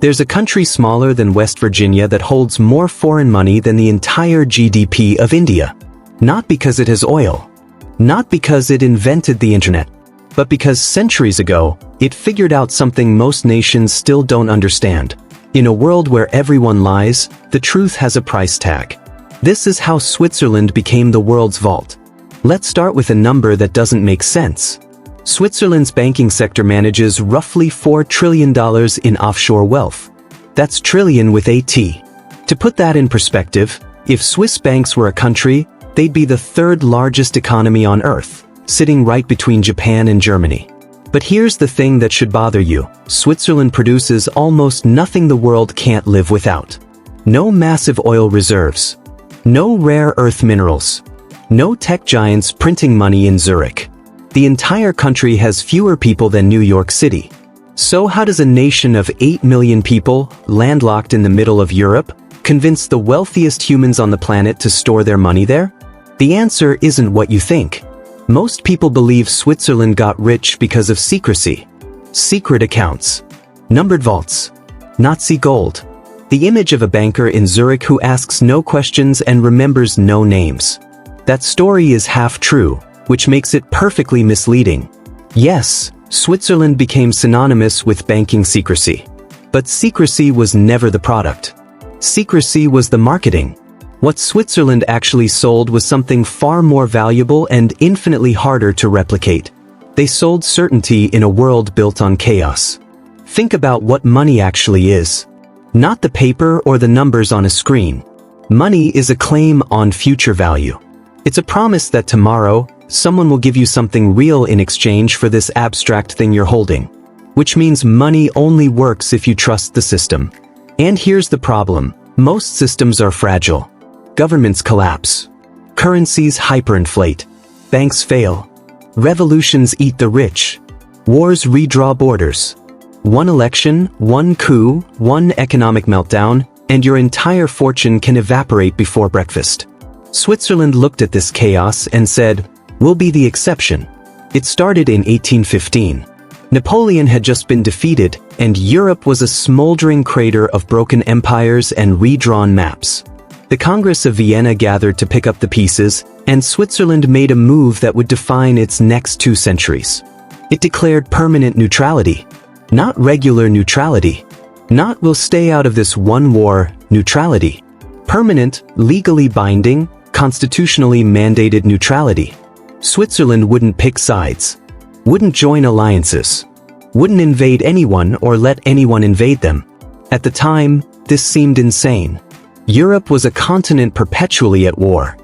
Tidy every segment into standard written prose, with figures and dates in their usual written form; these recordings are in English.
There's a country smaller than West Virginia that holds more foreign money than the entire GDP of India. Not because it has oil. Not because it invented the internet. But because centuries ago, it figured out something most nations still don't understand. In a world where everyone lies, the truth has a price tag. This is how Switzerland became the world's vault. Let's start with a number that doesn't make sense. Switzerland's banking sector manages roughly $4 trillion in offshore wealth. That's trillion with a T. To put that in perspective, if Swiss banks were a country, they'd be the third largest economy on Earth, sitting right between Japan and Germany. But here's the thing that should bother you. Switzerland produces almost nothing the world can't live without. No massive oil reserves. No rare earth minerals. No tech giants printing money in Zurich. The entire country has fewer people than New York City. So how does a nation of 8 million people, landlocked in the middle of Europe, convince the wealthiest humans on the planet to store their money there? The answer isn't what you think. Most people believe Switzerland got rich because of secrecy. Secret accounts. Numbered vaults. Nazi gold. The image of a banker in Zurich who asks no questions and remembers no names. That story is half true, which makes it perfectly misleading. Yes, Switzerland became synonymous with banking secrecy. But secrecy was never the product. Secrecy was the marketing. What Switzerland actually sold was something far more valuable and infinitely harder to replicate. They sold certainty in a world built on chaos. Think about what money actually is. Not the paper or the numbers on a screen. Money is a claim on future value. It's a promise that tomorrow, someone will give you something real in exchange for this abstract thing you're holding. Which means money only works if you trust the system. And here's the problem. Most systems are fragile. Governments collapse. Currencies hyperinflate. Banks fail. Revolutions eat the rich. Wars redraw borders. One election, one coup, one economic meltdown, and your entire fortune can evaporate before breakfast. Switzerland looked at this chaos and said, "We'll be the exception." It started in 1815. Napoleon had just been defeated, and Europe was a smoldering crater of broken empires and redrawn maps. The Congress of Vienna gathered to pick up the pieces, and Switzerland made a move that would define its next 2 centuries. It declared permanent neutrality. Not regular neutrality. Not "we'll stay out of this one war" neutrality. Permanent, legally binding, constitutionally mandated neutrality. Switzerland wouldn't pick sides. Wouldn't join alliances. Wouldn't invade anyone or let anyone invade them. At the time, this seemed insane. Europe was a continent perpetually at war.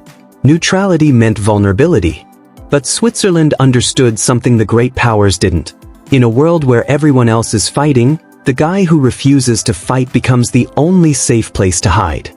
Neutrality meant vulnerability. But Switzerland understood something the great powers didn't. In a world where everyone else is fighting, the guy who refuses to fight becomes the only safe place to hide.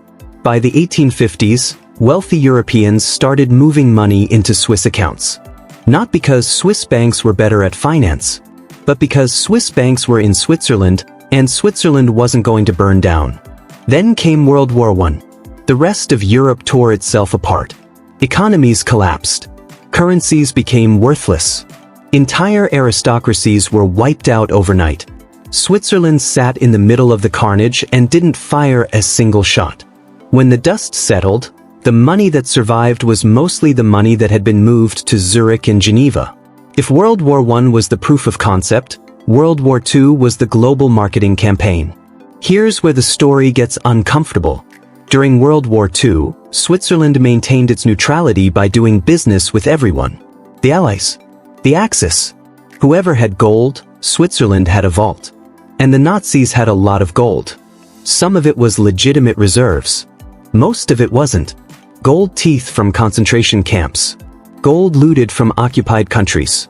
By the 1850s, wealthy Europeans started moving money into Swiss accounts. Not because Swiss banks were better at finance, but because Swiss banks were in Switzerland, and Switzerland wasn't going to burn down. Then came World War I. The rest of Europe tore itself apart. Economies collapsed. Currencies became worthless. Entire aristocracies were wiped out overnight. Switzerland sat in the middle of the carnage and didn't fire a single shot. When the dust settled, the money that survived was mostly the money that had been moved to Zurich and Geneva. If World War I was the proof of concept, World War II was the global marketing campaign. Here's where the story gets uncomfortable. During World War II, Switzerland maintained its neutrality by doing business with everyone. The Allies. The Axis. Whoever had gold, Switzerland had a vault. And the Nazis had a lot of gold. Some of it was legitimate reserves. Most of it wasn't. Gold teeth from concentration camps. Gold looted from occupied countries.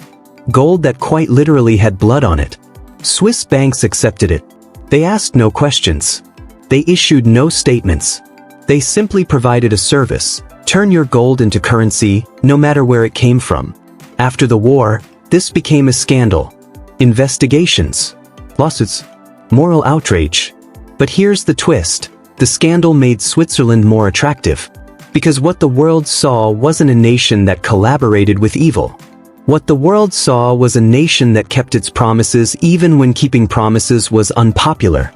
Gold that quite literally had blood on it. Swiss banks accepted it. They asked no questions. They issued no statements. They simply provided a service. Turn your gold into currency, no matter where it came from. After the war, this became a scandal. Investigations. Lawsuits. Moral outrage. But here's the twist. The scandal made Switzerland more attractive. Because what the world saw wasn't a nation that collaborated with evil. What the world saw was a nation that kept its promises even when keeping promises was unpopular.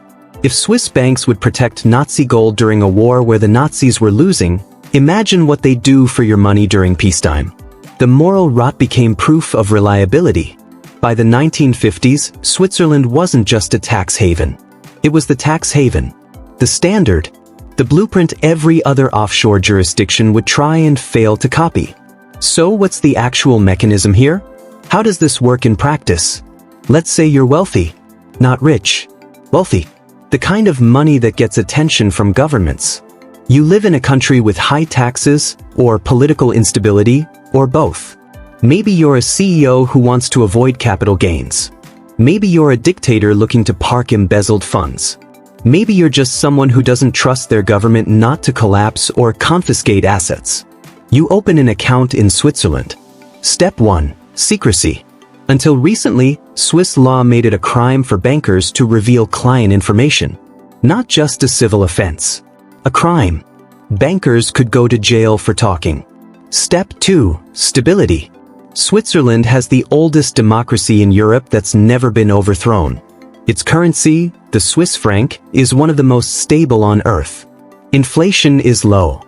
If Swiss banks would protect Nazi gold during a war where the Nazis were losing, imagine what they'd do for your money during peacetime. The moral rot became proof of reliability. By the 1950s, Switzerland wasn't just a tax haven. It was the tax haven, the standard, the blueprint every other offshore jurisdiction would try and fail to copy. So what's the actual mechanism here? How does this work in practice? Let's say you're wealthy, not rich, wealthy. The kind of money that gets attention from governments. You live in a country with high taxes, or political instability, or both. Maybe you're a CEO who wants to avoid capital gains. Maybe you're a dictator looking to park embezzled funds. Maybe you're just someone who doesn't trust their government not to collapse or confiscate assets. You open an account in Switzerland. Step 1. Secrecy. Until recently, Swiss law made it a crime for bankers to reveal client information. Not just a civil offense. A crime. Bankers could go to jail for talking. Step 2. Stability. Switzerland has the oldest democracy in Europe that's never been overthrown. Its currency, the Swiss franc, is one of the most stable on earth. Inflation is low.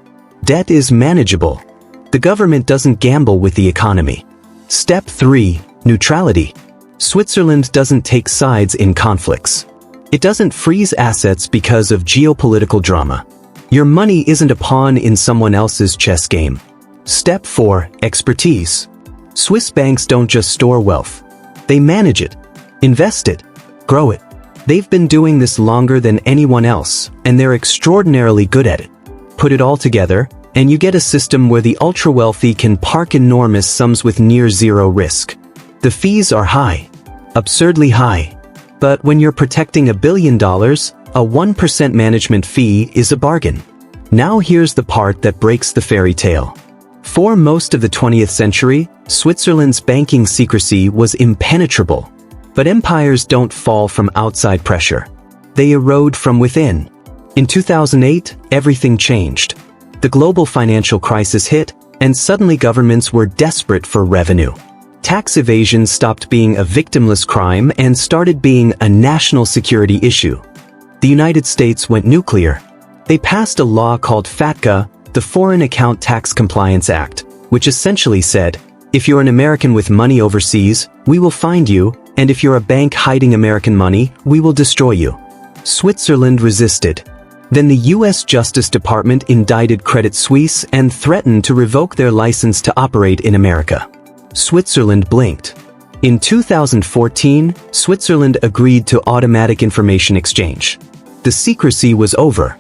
Debt is manageable. The government doesn't gamble with the economy. Step 3. Neutrality. Switzerland doesn't take sides in conflicts. It doesn't freeze assets because of geopolitical drama. Your money isn't a pawn in someone else's chess game. Step 4. Expertise. Swiss banks don't just store wealth. They manage it, invest it, grow it. They've been doing this longer than anyone else, and they're extraordinarily good at it. Put it all together, and you get a system where the ultra-wealthy can park enormous sums with near zero risk. The fees are high, absurdly high. But when you're protecting $1 billion, a 1% management fee is a bargain. Now here's the part that breaks the fairy tale. For most of the 20th century, Switzerland's banking secrecy was impenetrable. But empires don't fall from outside pressure. They erode from within. In 2008, everything changed. The global financial crisis hit, and suddenly governments were desperate for revenue. Tax evasion stopped being a victimless crime and started being a national security issue. The United States went nuclear. They passed a law called FATCA, the Foreign Account Tax Compliance Act, which essentially said, if you're an American with money overseas, we will find you, and if you're a bank hiding American money, we will destroy you. Switzerland resisted. Then the U.S. Justice Department indicted Credit Suisse and threatened to revoke their license to operate in America. Switzerland blinked. In 2014, Switzerland agreed to automatic information exchange. The secrecy was over.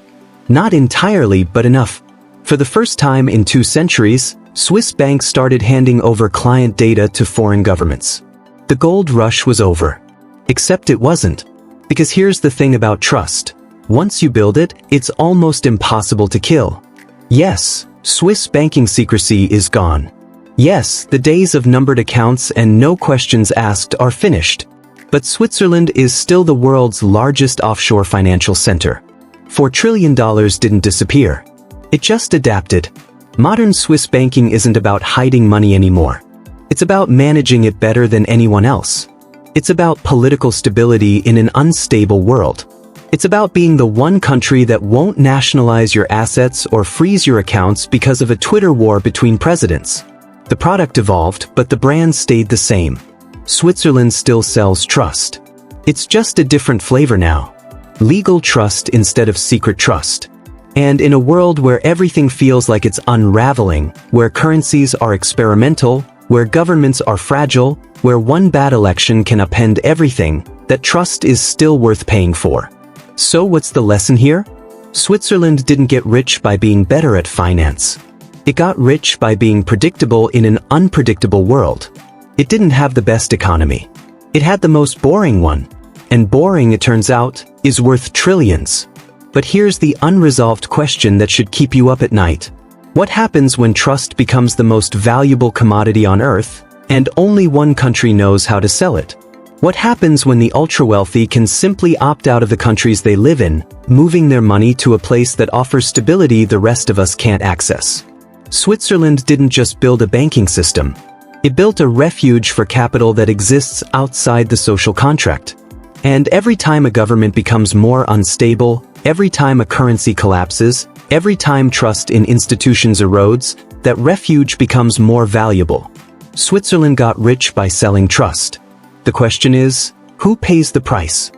Not entirely, but enough. For the first time in 2 centuries, Swiss banks started handing over client data to foreign governments. The gold rush was over. Except it wasn't. Because here's the thing about trust. Once you build it, it's almost impossible to kill. Yes, Swiss banking secrecy is gone. Yes, the days of numbered accounts and no questions asked are finished. But Switzerland is still the world's largest offshore financial center. $4 trillion didn't disappear. It just adapted. Modern Swiss banking isn't about hiding money anymore. It's about managing it better than anyone else. It's about political stability in an unstable world. It's about being the one country that won't nationalize your assets or freeze your accounts because of a Twitter war between presidents. The product evolved, but the brand stayed the same. Switzerland still sells trust. It's just a different flavor now. Legal trust instead of secret trust. And in a world where everything feels like it's unraveling, where currencies are experimental, where governments are fragile, where one bad election can upend everything, that trust is still worth paying for. So what's the lesson here? Switzerland didn't get rich by being better at finance. It got rich by being predictable in an unpredictable world. It didn't have the best economy. It had the most boring one. And boring, it turns out, is worth trillions. But here's the unresolved question that should keep you up at night. What happens when trust becomes the most valuable commodity on Earth, and only one country knows how to sell it? What happens when the ultra-wealthy can simply opt out of the countries they live in, moving their money to a place that offers stability the rest of us can't access? Switzerland didn't just build a banking system. It built a refuge for capital that exists outside the social contract. And every time a government becomes more unstable, every time a currency collapses, every time trust in institutions erodes, that refuge becomes more valuable. Switzerland got rich by selling trust. The question is, who pays the price?